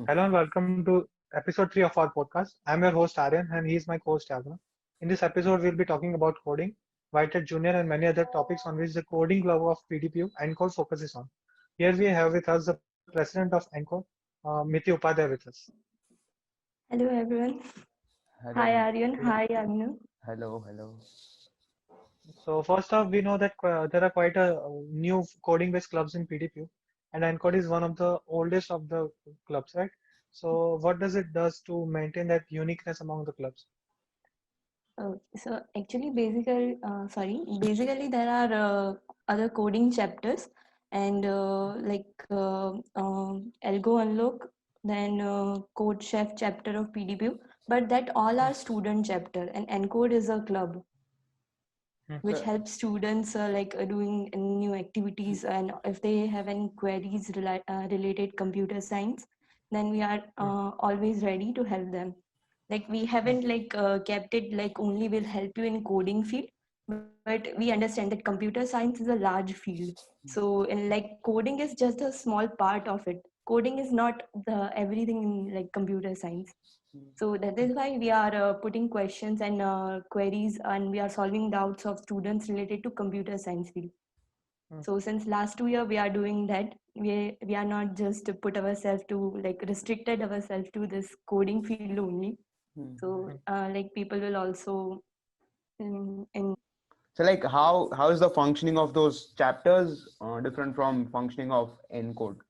Hello and welcome to episode 3 of our podcast. I'm your host Aryan and he is my co-host Yagna. In this episode, we'll be talking about coding, Whitehead Junior, and many other topics on which the coding club of PDPU ENCODE focuses on. Here we have with us the president of ENCODE, Miti Upadhyay with us. Hello everyone. Hi Hello, Aryan. Yeah. Hi Agnu. hello. So first off, we know that there are quite a new coding-based clubs in PDPU, and ENCODE is one of the oldest of the clubs, right? So what does it does to maintain that uniqueness among the clubs? So actually, basically there are other coding chapters and Algo Unlock, then Code Chef chapter of PDPU, but that all are student chapter and Encode is a club Hmm. which So, helps students doing new activities, and if they have any queries related computer science, then we are Hmm. always ready to help them. Like we haven't kept it like only will help you in coding field, but we understand that computer science is a large field. So in like coding is just a small part of it. Coding is not the everything in like computer science. So that is why we are putting questions and queries, and we are solving doubts of students related to computer science field. Hmm. So since last 2 year we are doing that. We are not just put ourselves to like restricted ourselves to this coding field only. So Hmm. like people will also in so like how is the functioning of those chapters different from functioning of ENCODE?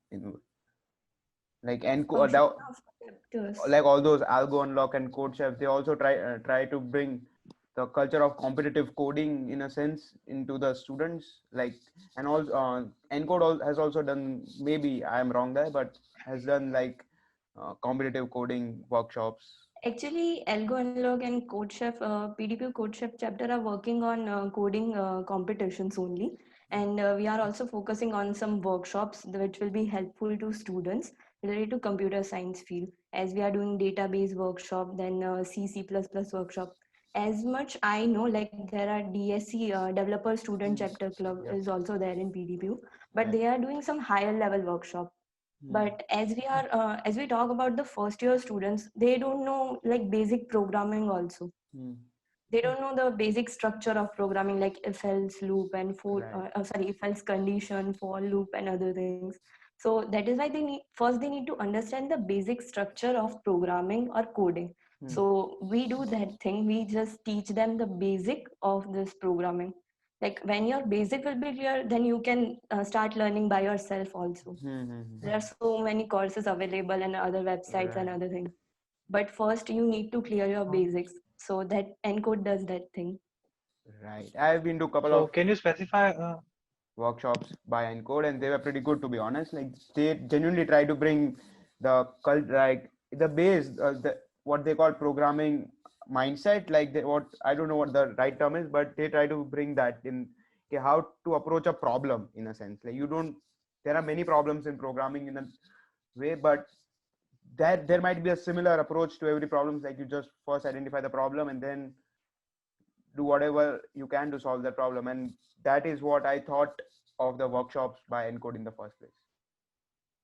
Like ENCODE, function of chapters. like all those Algo Unlock and Code Chef, they also try to bring the culture of competitive coding in a sense into the students. Like and also ENCODE has also done, maybe I am wrong there, but has done like competitive coding workshops. Actually, Algo Unlock and CodeChef, PDP CodeChef chapter are working on coding competitions only. And we are also focusing on some workshops which will be helpful to students related to computer science field. As we are doing database workshop, then C++ workshop. As much I know, like there are DSC, Developer Student Chapter Club Yep. is also there in PDPU, but Right. they are doing some higher level workshop. But as we talk about the first year students, they don't know like basic programming also. Hmm. They don't know the basic structure of programming, like if else loop and Right. if else condition, for loop and other things. So that is why they need to understand the basic structure of programming or coding. Hmm. So we do that thing, we just teach them the basic of this programming. Like when your basic will be clear, then you can start learning by yourself also. There are so many courses available and other websites and Right. other things. But first, you need to clear your Uh, basics. So that Encode does that thing. Right. I've been to a couple So of can you specify? workshops by Encode, and they were pretty good, to be honest. Like they genuinely try to bring the like the base, the what they call programming mindset. Like what I don't know what the right term is, but they try to bring that in. Okay, how to approach a problem in a sense. Like you don't. There are many problems in programming in a way, but that there might be a similar approach to every problem. Like you just first identify the problem and then do whatever you can to solve that problem, and that is what I thought of the workshops by Encode in the first place.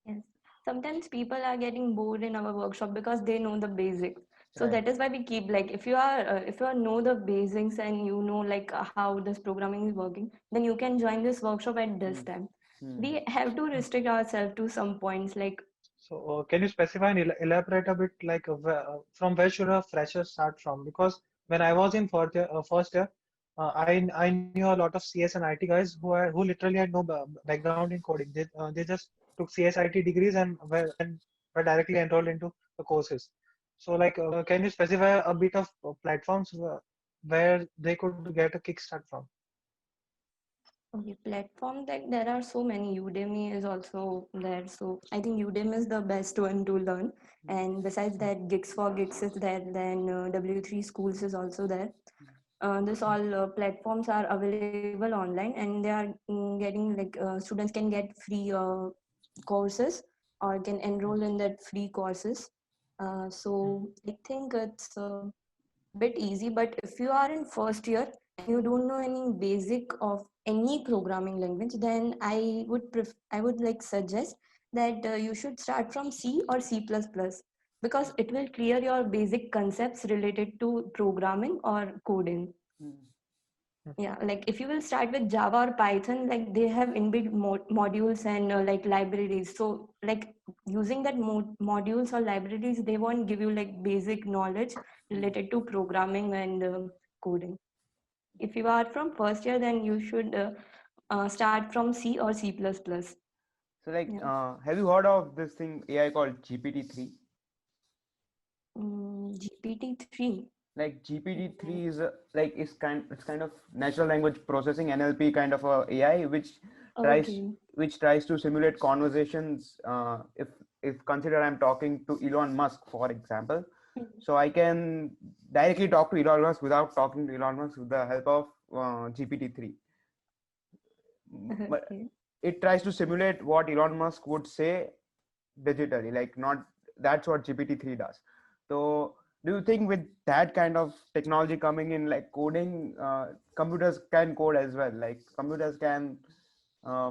Yes. Sometimes people are getting bored in our workshop because they know the basics. So Right. that is why we keep like if you are know the basics and you know like how this programming is working, then you can join this workshop at this Hmm. time. Hmm. We have to restrict ourselves to some points like So can you specify and elaborate a bit like from where should a fresher start from? Because when I was in first year, I knew a lot of CS and IT guys who literally had no background in coding. They just took CS IT degrees and were directly enrolled into the courses. So like can you specify a bit of platforms where they could get a kickstart from? okay, platform that there are so many. Udemy is also there. So I think Udemy is the best one to learn. And besides that, Gigs for Gigs is there. Then W3 Schools is also there. This all platforms are available online, and they are getting like students can get free courses or can enroll in that free courses. So I think it's a bit easy. But if you are in first year and you don't know any basic of any programming language, then I would like suggest that you should start from C or C++, because it will clear your basic concepts related to programming or coding. Hmm. Yeah, like if you will start with Java or Python, like they have inbuilt modules and like libraries. So like using that modules or libraries, they won't give you like basic knowledge related to programming and coding. If you are from first year, then you should start from C or C++. So like, Yeah. have you heard of this thing AI called GPT-3? GPT-3. Like GPT-3 is like it's kind of natural language processing NLP kind of a AI tries Okay. which tries to simulate conversations. If consider I'm talking to Elon Musk, for example, so I can directly talk to Elon Musk without talking to Elon Musk with the help of GPT-3. But Okay. it tries to simulate what Elon Musk would say digitally, like not that's what GPT-3 does. So do you think with that kind of technology coming in, like coding, computers can code as well? Like computers can uh,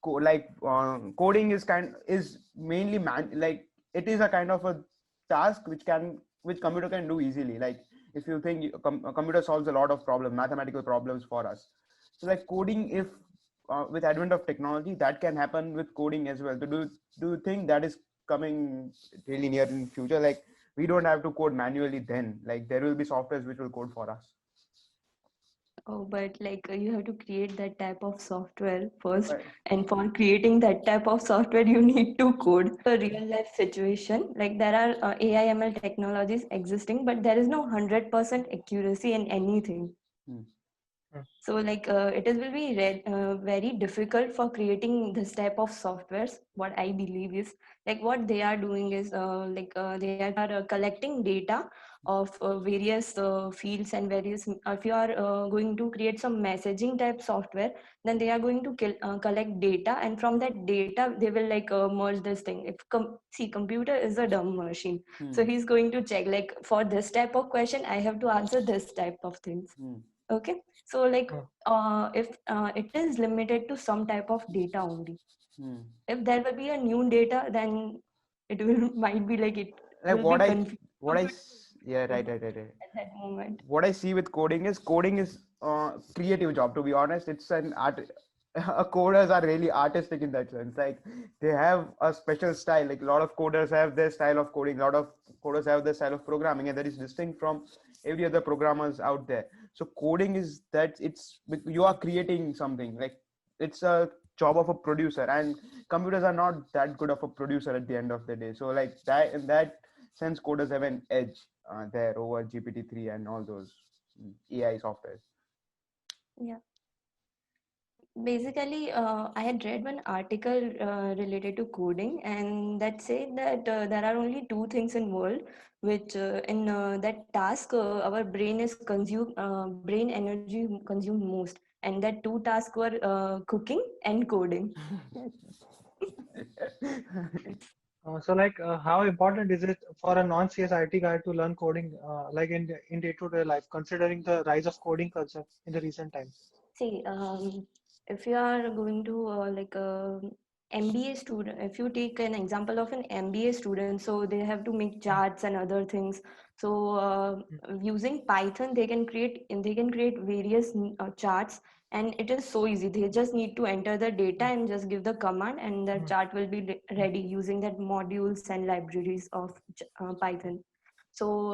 coding is mainly like it is a kind of a task which computer can do easily. Like if you think a computer solves a lot of problems, mathematical problems for us. So like coding, if with advent of technology, that can happen with coding as well. So do you think that is coming really near in future? Like we don't have to code manually then. Like there will be softwares which will code for us. Oh, but like you have to create that type of software first, Right. and for creating that type of software, you need to code. A real life situation, like there are AI ML technologies existing, but there is no 100% accuracy in anything. Hmm. So like it will be very difficult for creating this type of softwares. What I believe is like what they are doing is they are collecting data of various fields and various. If you are going to create some messaging type software, then they are going to collect data, and from that data they will like merge this thing. If see, computer is a dumb machine, so Hmm. he's going to check like for this type of question I have to answer this type of things. Hmm. Okay, so like Hmm. if it is limited to some type of data only. Hmm. If there will be a new data, then it will might be like it Like will be confused yeah, right. at that moment. What I see with coding is creative job. To be honest, it's an art. Coders are really artistic in that sense. Like they have a special style. Like a lot of coders have their style of coding. A lot of coders have their style of programming, and that is distinct from every other programmers out there. So coding is that you are creating something. Like it's a job of a producer, and computers are not that good of a producer at the end of the day. So like that in that sense, coders have an edge there over GPT-3 and all those AI softwares. Yeah, basically I had read one article related to coding, and that said that there are only two things in world which in that task our brain is consumed brain energy consumed most, and that two tasks were cooking and coding. So like, how important is it for a non-CS IT guy to learn coding, like in day-to-day life, considering the rise of coding culture in the recent times? See, if you are going to like a MBA student, if you take an example of an MBA student, so they have to make Mm, charts and other things. So mm, using Python, they can create various charts, and it is so easy. They just need to enter the data mm, and just give the command, and the mm, chart will be mm, ready using that modules and libraries of Python. So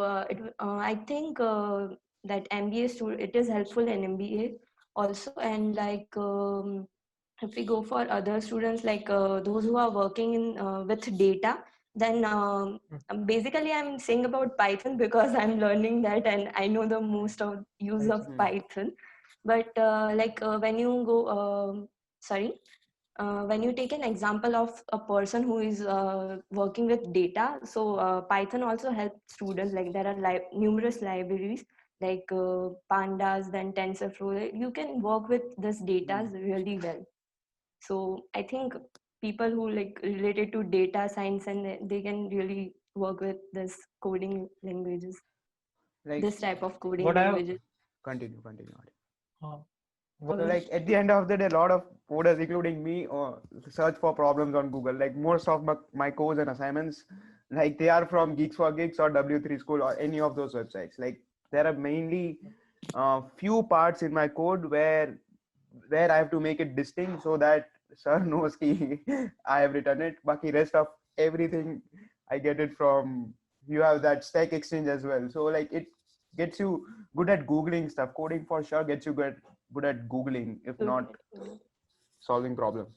I think that MBA student, it is helpful in MBA also. And like if we go for other students, like those who are working in with data, then mm. basically I'm saying about Python because I'm learning that and I know the most of use I of see. Hmm. Python. But like when you go sorry when you take an example of a person who is working with data, so Python also helps students. Like there are numerous libraries like pandas, then TensorFlow. You can work with this data Hmm. really well. So I think people who like related to data science, and they can really work with this coding languages, Like this type of coding What I languages. Continue. Uh, So well, like at the end of the day, a lot of coders, including me, search for problems on Google. Like most of my codes and assignments, like they are from Geeks for Geeks or W3 School or any of those websites. Like there are mainly few parts in my code where I have to make it distinct so that sir knows ki I have written it. Baki rest of everything I get it from, you have that Stack Exchange as well. So like it gets you good at Googling stuff. Coding for sure gets you good at Googling, if not Totally. solving problems.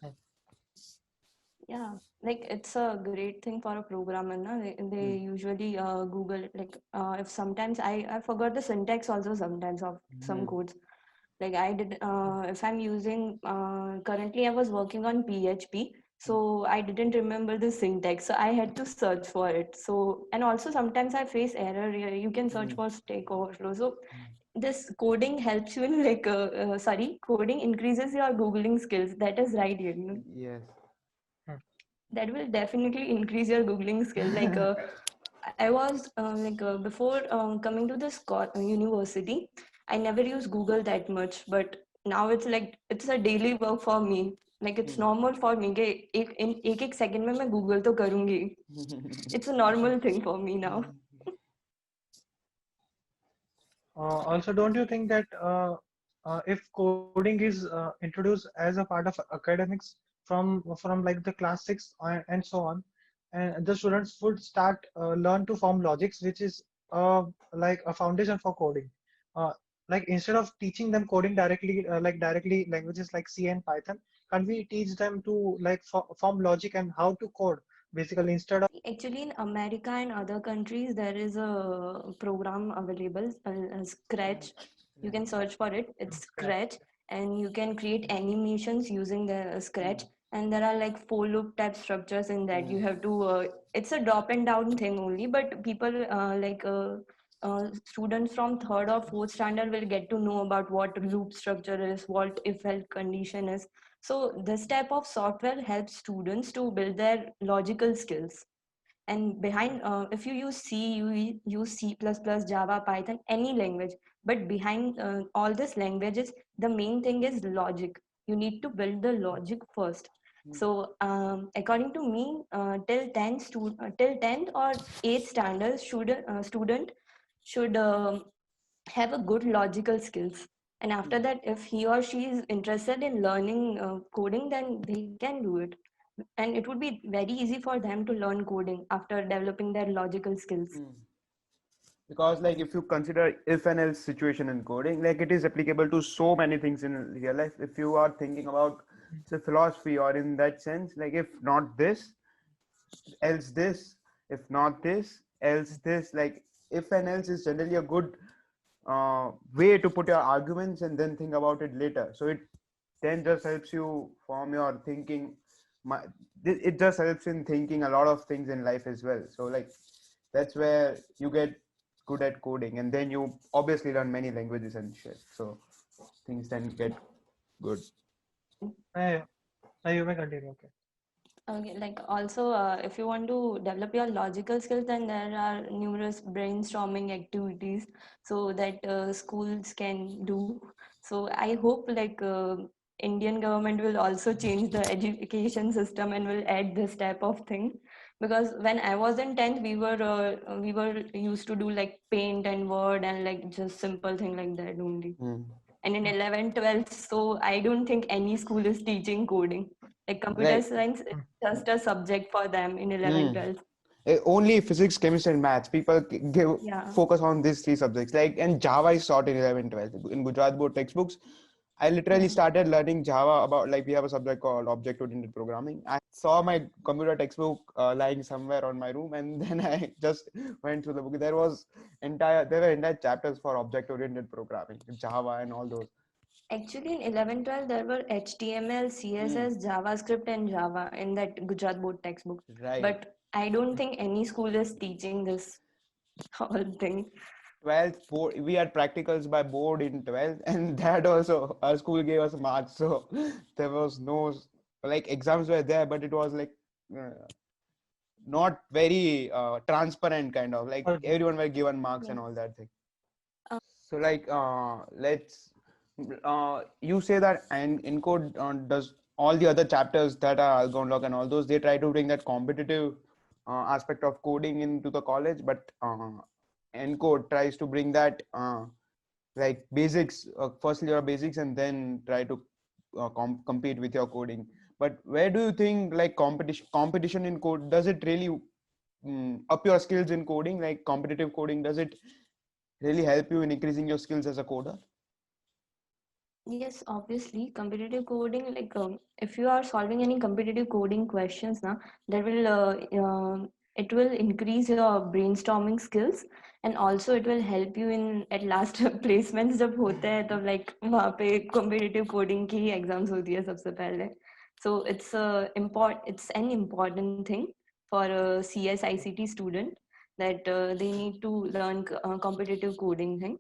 Yeah, like it's a great thing for a programmer. Na? They usually Google like if sometimes I forgot the syntax also sometimes of some Mhm. codes. Like I did if I'm using currently I was working on PHP, so I didn't remember the syntax, so I had to search for it. So and also sometimes I face error. You can search Mhm. for Stack Overflow. So this coding helps you in like sorry, coding increases your Googling skills. That is right here. You know? Yes. That will definitely increase your googling skill like I was before coming to this university I never used Google that much, but now it's like it's a daily work for me. Like it's normal for me कि एक second में मैं Google तो करूँगी. It's a normal thing for me now. also, don't you think that if coding is introduced as a part of academics from like the class six and so on, and the students would start learn to form logics, which is like a foundation for coding. Uh, like instead of teaching them coding directly, like directly languages like C and Python, can we teach them to like form logic and how to code basically instead of Actually, in America and other countries, there is a program available, Scratch. You can search for it. It's scratch? Scratch, and you can create animations using the Scratch. And there are like for loop type structures in that. You have to. It's a drop and down thing only, but people students from third or fourth standard will get to know about what loop structure is, what if else condition is. So this type of software helps students to build their logical skills. And behind if you use C, you use C++, Java, Python, any language, but behind all these languages the main thing is logic. You need to build the logic first. So according to me till 10th or 8th standard student should have a good logical skills, and after that if he or she is interested in learning coding then they can do it, and it would be very easy for them to learn coding after developing their logical skills. Because like if you consider if and else situation in coding, like it is applicable to so many things in real life. If you are thinking about say philosophy or in that sense, like if not this, else this, if not this, else this, like if and else is generally a good way to put your arguments and then think about it later. So it then just helps you form your thinking. My, it just helps in thinking a lot of things in life as well. So like that's where you get good at coding, and then you obviously learn many languages and shit. So things then get good. Yeah, you may continue. Okay. Okay, like also if you want to develop your logical skills then there are numerous brainstorming activities so that schools can do. So I hope like Indian government will also change the education system and will add this type of thing, because when I was in 10th we were used to do like paint and word and like just simple thing like that only, and in 11th 12th so I don't think any school is teaching coding. Like computer Like science is just a subject for them in 11th mm, 12th. only physics, chemistry, and maths. People give Yeah. focus on these three subjects. Like and Java is taught in 11, 12 in Gujarat board textbooks. I literally Hmm. started learning Java about like we have a subject called object-oriented programming. I saw my computer textbook lying somewhere on my room, and then I just went through the book. There were entire chapters for object-oriented programming, Java, and all those. Actually, in 11th 12th, there were HTML, CSS, JavaScript, and Java in that Gujarat board textbook. Right. But I don't think any school is teaching this whole thing. 12th board, we had practicals by board in 12th, and that also our school gave us marks, so there was no like exams were there, but it was like uh, not very transparent kind of like Okay. everyone were given marks Yeah. and all that thing. So like let's you say that and Encode does all the other chapters that are Algonlog and all those, they try to bring that competitive aspect of coding into the college, but Encode tries to bring that like basics, firstly your basics and then try to compete with your coding. But where do you think like competition in code, does it really up your skills in coding, like competitive coding, does it really help you in increasing your skills as a coder? Yes, obviously, competitive coding, like if you are solving any competitive coding questions now, that will it will increase your brainstorming skills, and also it will help you in at last placements जब होते हैं तो like वहाँ पे competitive coding की ही exams होती है सबसे पहले. So it's an important thing for a CS ICT student that they need to learn competitive coding thing.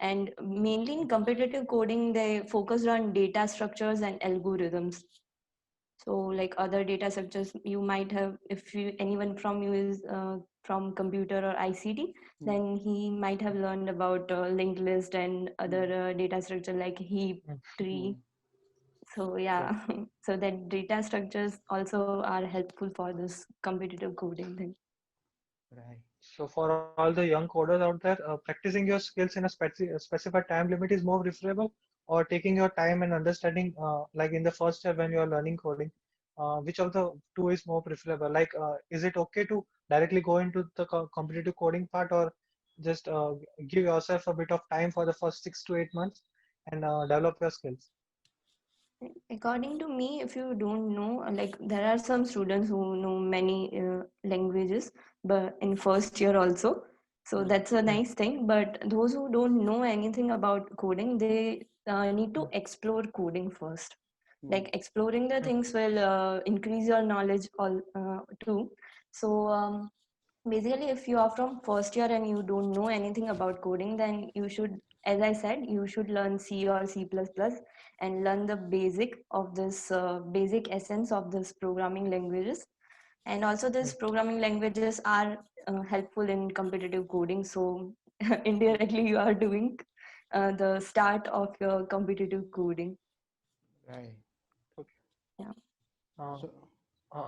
And mainly in competitive coding, they focused on data structures and algorithms. So like other data structures you might have, if anyone from you is from computer or ICT, then he might have learned about linked list and other data structure like heap, tree. So yeah, so that data structures also are helpful for this competitive coding thing. Right. So for all the young coders out there, practicing your skills in a specified time limit is more preferable, or taking your time and understanding, like in the first year when you are learning coding, which of the two is more preferable? Like, is it okay to directly go into the competitive coding part, or just give yourself a bit of time for the first 6 to 8 months and develop your skills? According to me, if you don't know, like there are some students who know many languages, but in first year also. So that's a nice thing. But those who don't know anything about coding, they need to explore coding first. Like exploring the things will increase your knowledge all too. So basically, if you are from first year and you don't know anything about coding, then you should, as I said, you should learn C or C++ and learn the basic of this basic essence of this programming languages. And also these programming languages are helpful in competitive coding. So indirectly you are doing the start of your competitive coding. Right. Okay. Yeah. Uh, So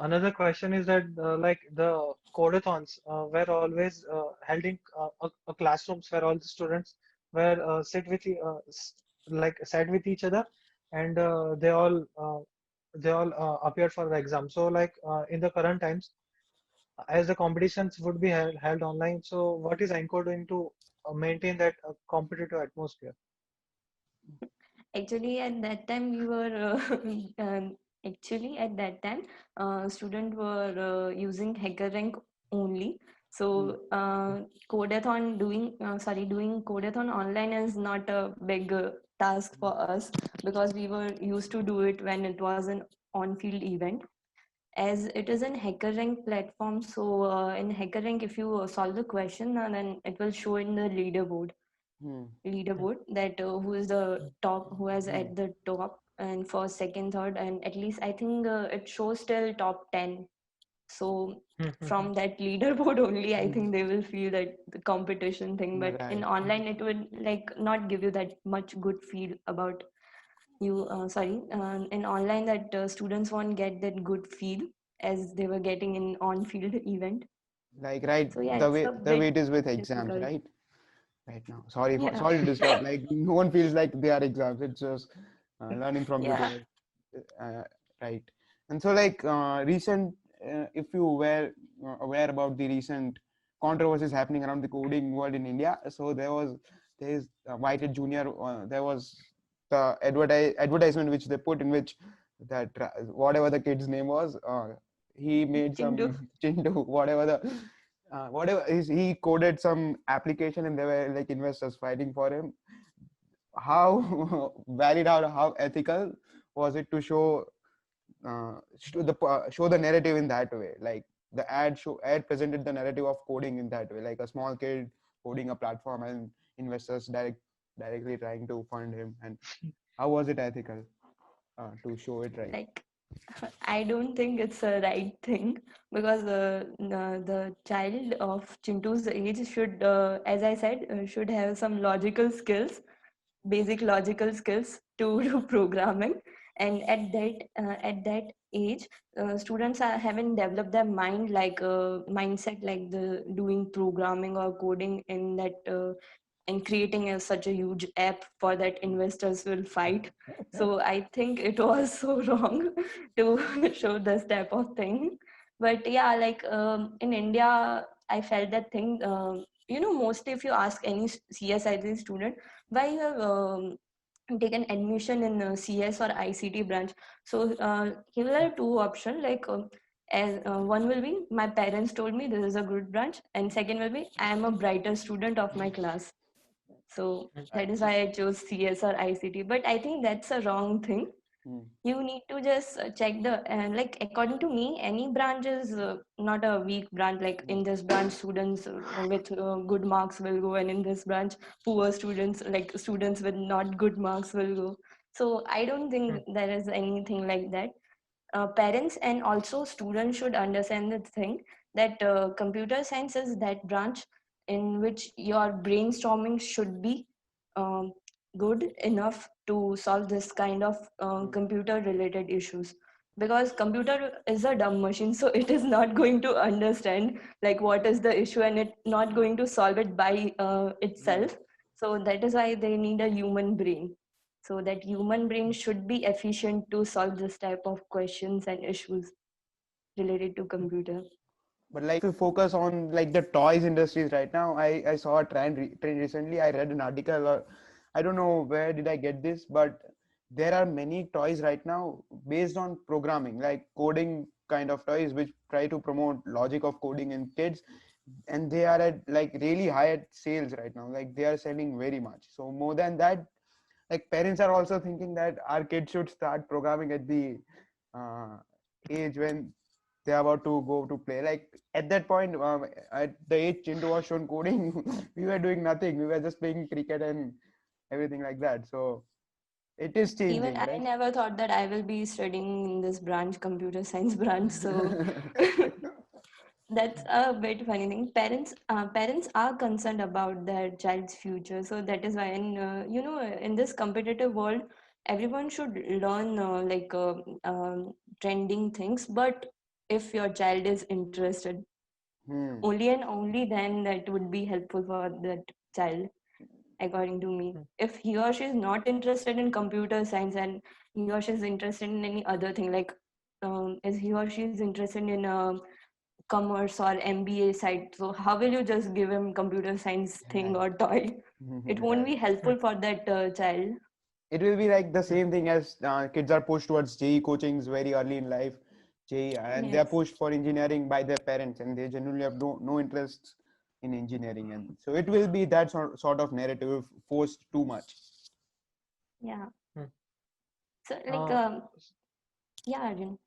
Another question is that like the codeathons were always held in classrooms where all the students were like sat with each other, and they all appeared for the exam. So like in the current times, as the competitions would be held online, so what is Anchor doing to maintain that competitive atmosphere? Actually, at that time, we were actually at that time, students were using HackerRank only. So, doing Codeathon online is not a big task for us because we were used to do it when it was an on-field event. As it is an HackerRank platform, so in HackerRank, if you solve the question, then it will show in the leaderboard that who is the top, who has at the top and first, second, third, and at least I think it shows till top 10. So from that leaderboard only, I think they will feel that the competition thing. But in right. online, it would like not give you that much good feel about you. In online, that students won't get that good feel as they were getting in on-field event. Like right, So yeah, it's a the way bit it is with exams, difficult. right? Right now. Yeah, Sorry to disturb. Like no one feels like they are exams. It's just learning from you yeah. there. Right. And so like recent, if you were aware about the recent controversies happening around the coding world in India, so there is Whitehead Junior. There was the advertisement which they put in which that whatever the kid's name was, he made Chintu. some Chintu, whatever the whatever he coded some application and there were like investors fighting for him. How valid or how ethical was it to show the narrative in that way? Like the ad presented the narrative of coding in that way, like a small kid coding a platform and investors directly trying to fund him. And how was it ethical to show it right? Like I don't think it's a right thing because the child of Chintu's age should, as I said, should have some logical skills, basic logical skills to do programming. And at that age, students haven't developed their mind like mindset like the doing programming or coding in that and creating such a huge app for that investors will fight. So I think it was so wrong to show this type of thing. But yeah, like in India, I felt that thing. Mostly if you ask any CSIT student, why you have taken admission in CS or ICT branch, so here are two options. Like as one will be my parents told me this is a good branch, and second will be I am a brighter student of my class. So that Right. is why I chose CS or ICT. But I think that's a wrong thing. Hmm. You need to just check the like according to me, any branch is not a weak branch. Like in this branch, students with good marks will go, and in this branch, poor students, like students with not good marks, will go. So I don't think there is anything like that. Parents and also students should understand the thing that computer science is that branch in which your brainstorming should be um, good enough to solve this kind of computer related issues, because computer is a dumb machine, so it is not going to understand like what is the issue, and it not going to solve it by Hmm. itself. So that is why they need a human brain, so that human brain should be efficient to solve this type of questions and issues related to computer. But like if we focus on like the toys industries right now, I saw a trend recently. I read an article, or I don't know where did I get this, but there are many toys right now based on programming, like coding kind of toys, which try to promote logic of coding in kids, and they are at like really high at sales right now. Like they are selling very much. So more than that, like parents are also thinking that our kids should start programming at the uh, age when they're about to go to play. Like at that point, at the age Chintu was shown coding, we were doing nothing. We were just playing cricket and everything like that. So it is Even changing, I right? never thought that I will be studying in this branch, computer science branch. So that's a bit funny thing. Parents are concerned about their child's future, so that is why. And in this competitive world, everyone should learn trending things. But if your child is interested, Hmm. only and only then that would be helpful for that child, according to me. If he or she is not interested in computer science, and he or she is interested in any other thing, like is he or she is interested in commerce or MBA side, so how will you just give him computer science thing Right. or toy? It won't Right. be helpful for that child. It will be like the same thing as kids are pushed towards JE coachings very early in life, JE, and they are Yes. pushed for engineering by their parents, and they genuinely have no interest in engineering, and so it will be that sort of narrative forced too much. Yeah. Hmm. So like Uh, yeah, Arjun.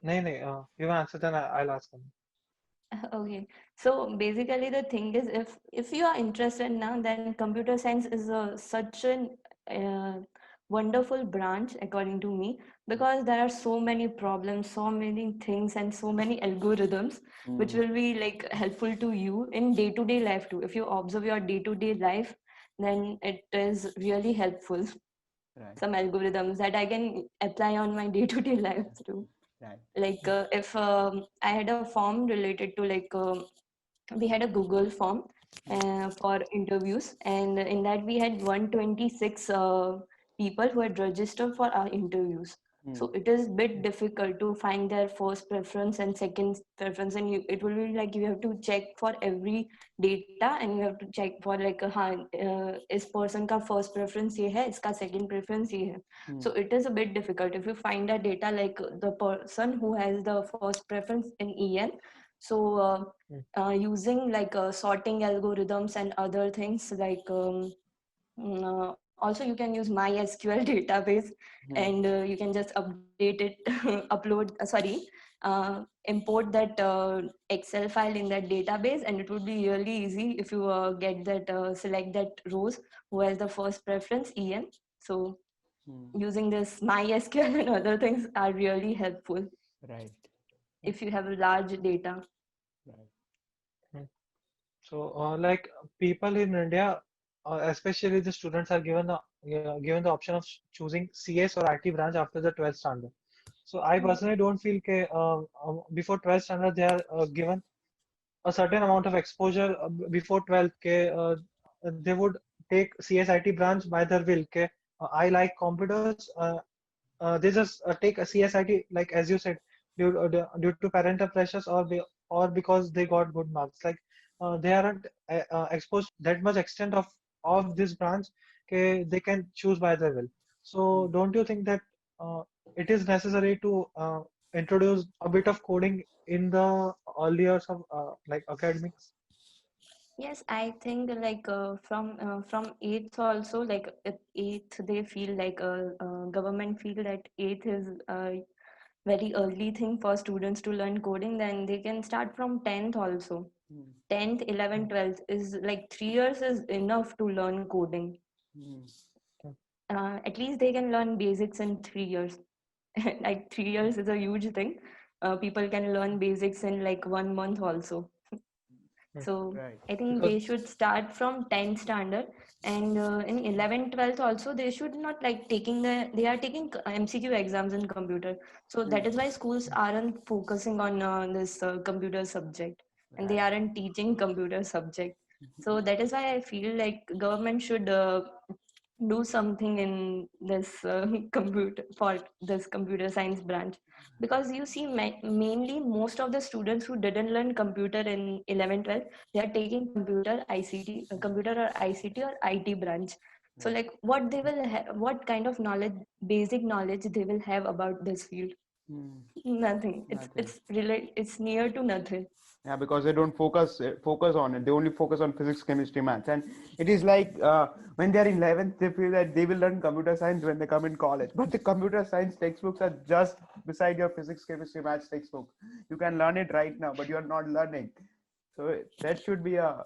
नहीं नहीं you answer then I'll ask them. Okay, so basically the thing is, if you are interested now, then computer science is such an uh, wonderful branch according to me, because there are so many problems, so many things, and so many algorithms which Mm, will be like helpful to you in day-to-day life too. If you observe your day-to-day life, then it is really helpful. right, Some algorithms that I can apply on my day-to-day life too. right. Like if I had a form related to like we had a Google form for interviews, and in that we had 126 people who had registered for our interviews. So Mm, it is bit difficult to find their first preference and second preference, and it will be like you have to check for every data, and you have to check for like हाँ इस person का first preference ये है, इसका second preference ये है. mm, So it is a bit difficult if you find that data like the person who has the first preference in EN. So using like sorting algorithms and other things like also you can use MySQL database, mm. and you can just update it upload import that Excel file in that database, and it would be really easy if you get that select that rows who has the first preference EN. So using this MySQL and other things are really helpful Right. if you have a large data. Right. Hmm. So, like people in India, especially the students, are given the option of choosing CS or IT branch after the 12th standard. So, I personally don't feel before 12th standard they are given a certain amount of exposure before 12th. They would take CSIT branch by their will. I like computers. They just take a CSIT, like as you said, due to parental pressures, or because they got good marks. Like they aren't exposed that much extent of this branch. Okay, they can choose by their will. So don't you think that uh, it is necessary to introduce a bit of coding in the early years of like academics? Yes, I think like from eighth also, like at eighth they feel like government feel that eighth is a very early thing for students to learn coding. Then they can start from 10th also. 10th, 11th, 12th is like 3 years is enough to learn coding. At least they can learn basics in 3 years. Like 3 years is a huge thing. People can learn basics in like 1 month also. So Right. I think Because they should start from 10th standard, and in 11th, 12th also they should not like they are taking MCQ exams in computer. So that is why schools aren't focusing on this computer subject, and they Right. aren't teaching computer subject. So that is why I feel like government should do something in this computer for this computer science branch, because you see mainly most of the students who didn't learn computer in 11 12 they are taking computer or ICT or IT branch. So Right. like what they will what kind of knowledge, basic knowledge they will have about this field? Nothing. it's Nothing. it's it's near to nothing. Yeah, because they don't focus on it. They only focus on physics, chemistry, maths, and it is like when they are in 11th, they feel that they will learn computer science when they come in college. But the computer science textbooks are just beside your physics, chemistry, maths textbook. You can learn it right now, but you are not learning. So that should be a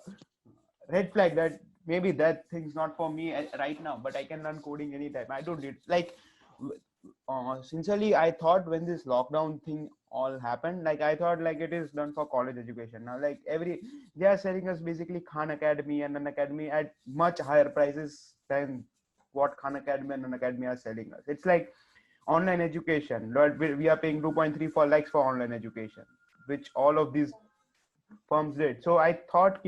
red flag that maybe that thing's not for me right now, but I can learn coding anytime. I don't need like sincerely, I thought when this lockdown thing all happened, like I thought like it is done for college education. Now like they are selling us basically Khan Academy and an academy at much higher prices than what Khan Academy and an academy are selling us. It's like online education. Lord, we are paying 2.34 lakhs for online education, which all of these firms did. So I thought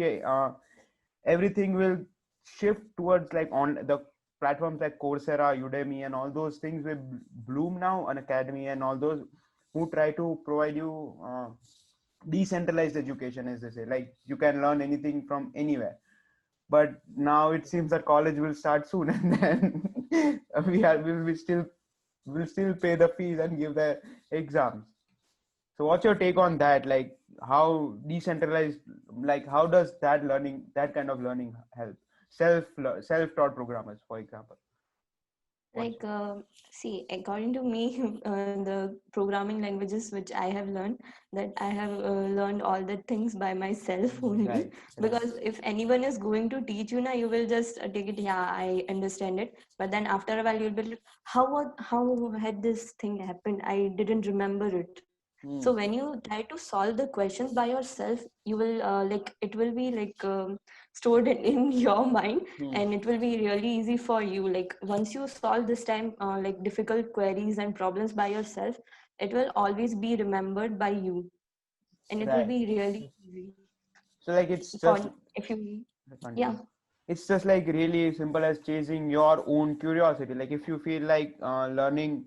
everything will shift towards like on the platforms like Coursera, Udemy, and all those things will bloom now. An academy and all those who try to provide you decentralized education, as they say, like you can learn anything from anywhere. But now it seems that college will start soon, and then will still pay the fees and give the exams. So what's your take on that? Like how decentralized, like how does that kind of learning help? Self-taught programmers, for example. What's Like see, according to me, the programming languages which I have learned, that I have learned all the things by myself only. right, right. Because if anyone is going to teach you now, you will just take it, yeah, I understand it, but then after a while you'll be like, how had this thing happened? I didn't remember it. So Hmm. when you try to solve the questions by yourself, you will like it will be like stored in your mind, Hmm. and it will be really easy for you. Like once you solve this time like difficult queries and problems by yourself, it will always be remembered by you, and it will Right. be really easy So like it's for just if you, yeah. continue. It's just like really simple as chasing your own curiosity. Like if you feel like learning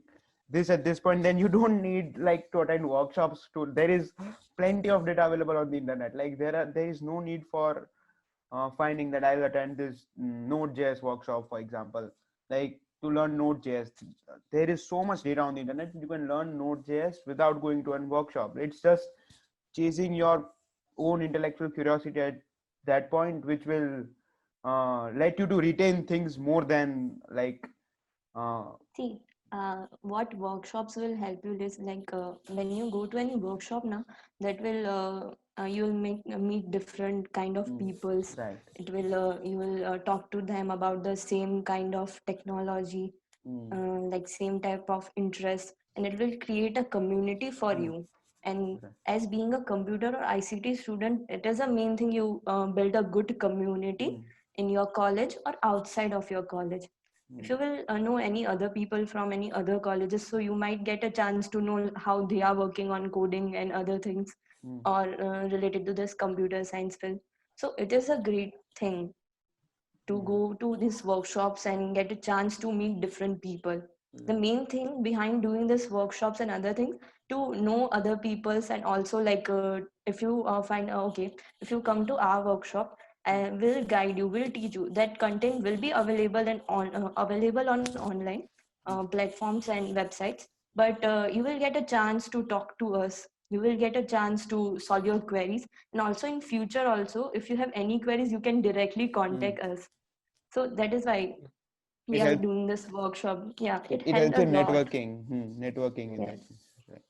this at this point, then you don't need like to attend workshops. There is plenty of data available on the internet. Like there is no need for finding that I'll attend this Node.js workshop, for example. Like to learn Node.js, there is so much data on the internet. You can learn Node.js without going to a workshop. It's just chasing your own intellectual curiosity at that point, which will let you to retain things more than like uh, See, what workshops will help you is like when you go to any workshop now, that will you will meet different kind of mm, peoples. right. It will you will talk to them about the same kind of technology. like same type of interest, and it will create a community for you. And Right. as being a computer or ICT student, it is a main thing you build a good community in your college or outside of your college. If you will know any other people from any other colleges, so you might get a chance to know how they are working on coding and other things, or related to this computer science field. So it is a great thing to go to these workshops and get a chance to meet different people. The main thing behind doing these workshops and other things, to know other people's, and also like if you find okay, if you come to our workshop, and we'll guide you, we'll teach you. That content will be available and on available on online platforms and websites, but you will get a chance to talk to us. You will get a chance to solve your queries, and also in future also, if you have any queries, you can directly contact us. So that is why we It are helps. doing this workshop. Yeah, it It helped helps a in lot. networking. Networking in Yeah. that sense. Right.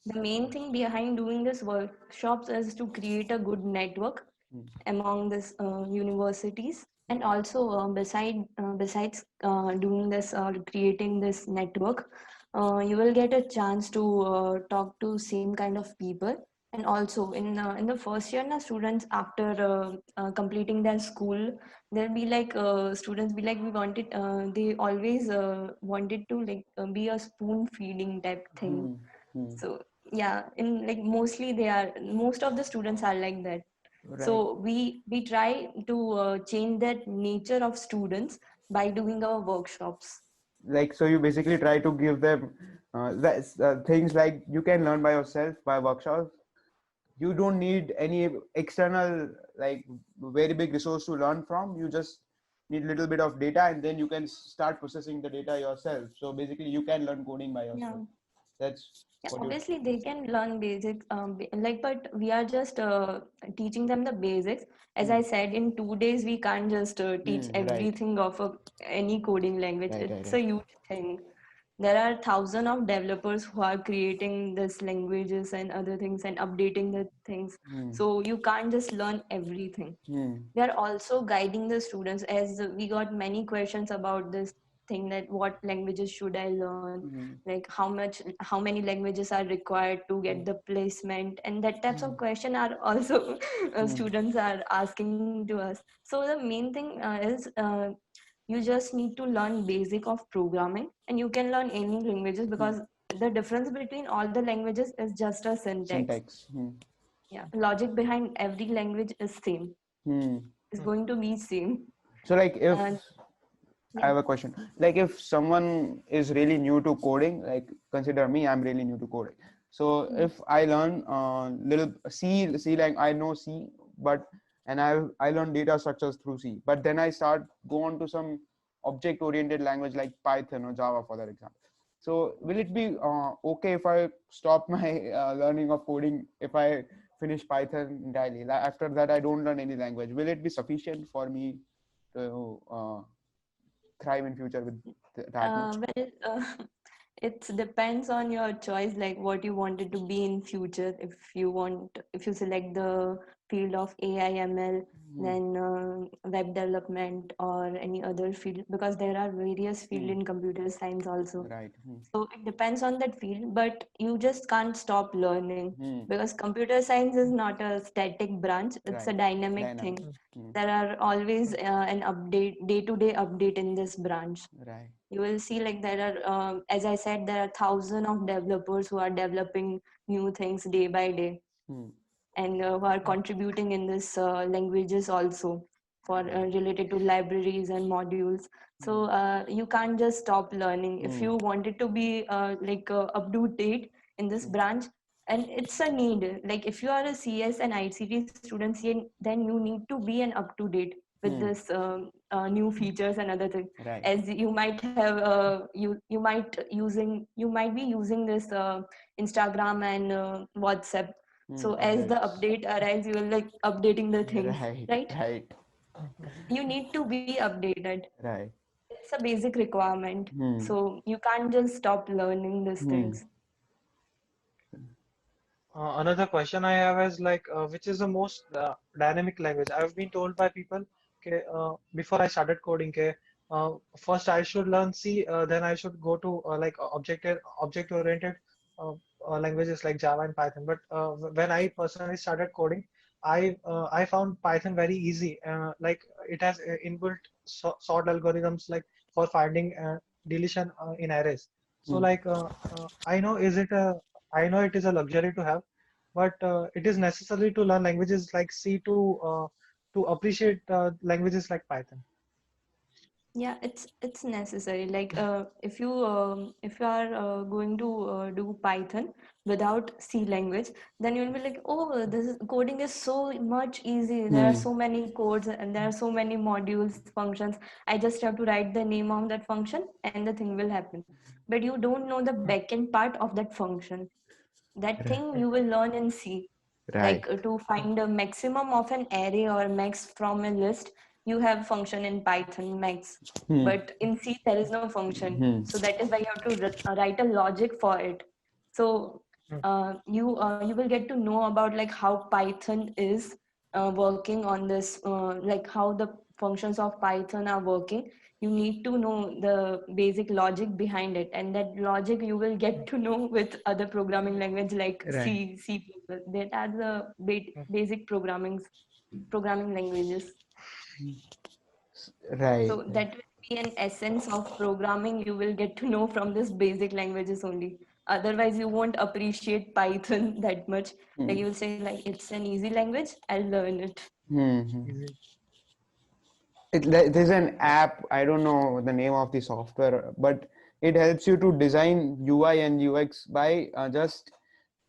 The main thing behind doing this workshops is to create a good network among this universities, and also besides doing this or creating this network, you will get a chance to talk to same kind of people. And also in the first year, na, students after completing their school, they'll be like students be like, we wanted they always wanted to like be a spoon feeding type thing. So yeah, in like mostly they are, most of the students are like that. Right. So we try to change that nature of students by doing our workshops. Like, so you basically try to give them things like you can learn by yourself by workshops. You don't need any external, like, very big resource to learn from. You just need a little bit of data, and then you can start processing the data yourself. So basically you can learn coding by Yeah. yourself. That's Yeah, what you. obviously they can learn basics, like, but we are just teaching them the basics. As I said, in 2 days we can't just teach Right. everything of any coding language. Right. Right. It's a Right. huge thing. There are thousands of developers who are creating this languages and other things and updating the things. So you can't just learn everything. We are also guiding the students, as we got many questions about this thing, that what languages should I learn, like how many languages are required to get the placement, and that types of question are also students are asking to us. So the main thing is you just need to learn basic of programming, and you can learn any languages, because the difference between all the languages is just a syntax. Syntax. Yeah, logic behind every language is same, is going to be same. So, like, if And I yeah. have a question, like, if someone is really new to coding, like, consider me, I'm really new to coding. So if I learn little C, like, I know C, but and I learn data structures through C, but then I start go on to some object oriented language like Python or Java, for that example. So will it be okay if I stop my learning of coding if I finish Python entirely? Like, after that, I don't learn any language. Will it be sufficient for me to thrive in future with that much? Well, it depends on your choice, like what you wanted to be in future. If you select the field of AI ML, then web development or any other field, because there are various field in computer science also. Right. So it depends on that field, but you just can't stop learning, because computer science is not a static branch, it's a Right. dynamic Dynamic. thing. There are always an day-to-day update in this branch. Right. You will see, like, there are as I said, there are thousands of developers who are developing new things day by day, and who are contributing in this languages also, for related to libraries and modules. So you can't just stop learning if you wanted to be up to date in this branch. And it's a need, like if you are a CS and ICT student, then you need to be an up to date with this new features and other things. Right. As you might have you might be using this Instagram and WhatsApp. So as the Updates. update arrives, you will like updating the things, Right. right? Right. You need to be updated. Right. It's a basic requirement. So you can't just stop learning these things. Another question I have is like, which is the most dynamic language? I've been told by people, okay, before I started coding, okay, first I should learn C, then I should go to like object-oriented languages like Java and Python. But when I personally started coding, I found Python very easy. Like it has inbuilt sort algorithms like for finding deletion in arrays. So Hmm. like I know it is a luxury to have, but it is necessary to learn languages like C to appreciate languages like Python. Yeah, it's necessary. Like if you are going to do Python without C language, then you'll be like, oh, this is coding is so much easy. There are Hmm. so many codes and there are so many modules, functions. I just have to write the name of that function and the thing will happen. But you don't know the backend part of that function. That Right. thing you will learn in C. Right. Like to find a maximum of an array or max from a list, you have function in Python max, Hmm. but in C there is no function. Hmm. So that is why you have to write a logic for it. So you will get to know about like how Python is working on this, like how the functions of Python are working. You need to know the basic logic behind it, and that logic you will get to know with other programming language like Right. C, C++. That are the basic programming languages. Right. So that will be an essence of programming you will get to know from this basic languages only. Otherwise, you won't appreciate Python that much. Like Hmm. you will say, like it's an easy language, I'll learn it. Hmm. Easy. There's an app, I don't know the name of the software, but it helps you to design UI and UX by just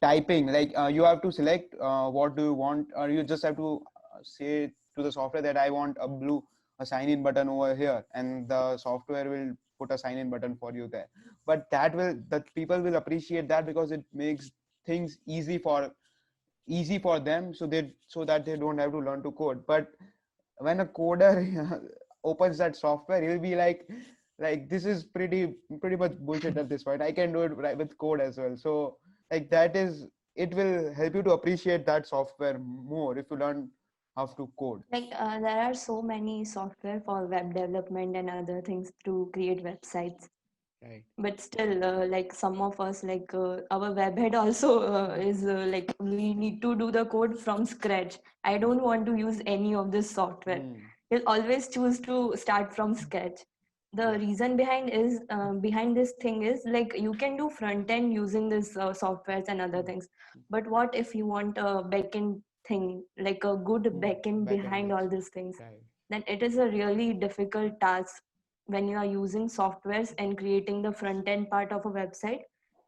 typing. Like you have to select what do you want, or you just have to say to the software that I want a sign in button over here, and the software will put a sign in button for you there. But that people will appreciate that because it makes things easy for them, so that they don't have to learn to code. But when a coder opens that software, he'll be like this is pretty much bullshit at this point. I can do it right with code as well. So like that is, it will help you to appreciate that software more if you learn how to code. Like there are so many software for web development and other things to create websites. Right. But still, like some of us, like our webhead also is like we need to do the code from scratch. I don't want to use any of this software. Hmm. We'll always choose to start from scratch. The Yeah. reason behind is behind this thing is like you can do front end using this softwares and other Hmm. things. But what if you want a backend thing, like a good Hmm. backend Backend, behind yes. all these things? Right. Then it is a really difficult task when you are using softwares and creating the front end part of a website.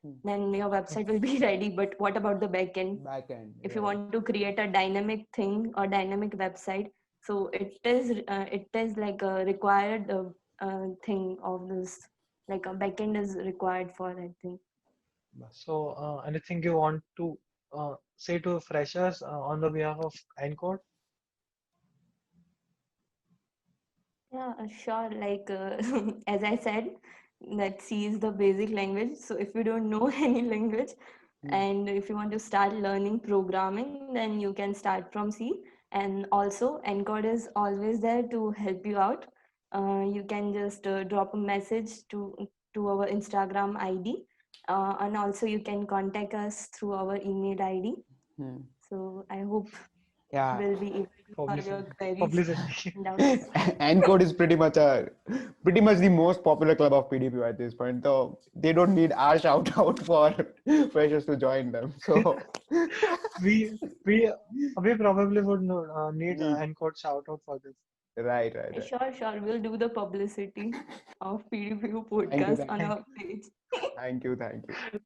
Hmm. Then your website will be ready, but what about the back end? Backend, If you right. want to create a dynamic thing or dynamic website, so it is like a required thing of this, like a backend is required for that thing. So, anything you want to say to freshers on the behalf of Encode? Yeah, sure. Like as I said, that C is the basic language. So if you don't know any language, Hmm. and if you want to start learning programming, then you can start from C. And also, Encode is always there to help you out. You can just drop a message to our Instagram ID, and also you can contact us through our email ID. Hmm. So I hope Yeah. we'll be able to solve your Publicity. queries Publicity. and doubts. Encode is pretty much the most popular club of PDP at this point. So they don't need our shout out for freshers to join them. So we we we probably would need Hmm. Encode shout out for this. Right. Sure, sure. We'll do the publicity of PDPU Thank you, podcast thank on you, Thank our page. thank you, thank you.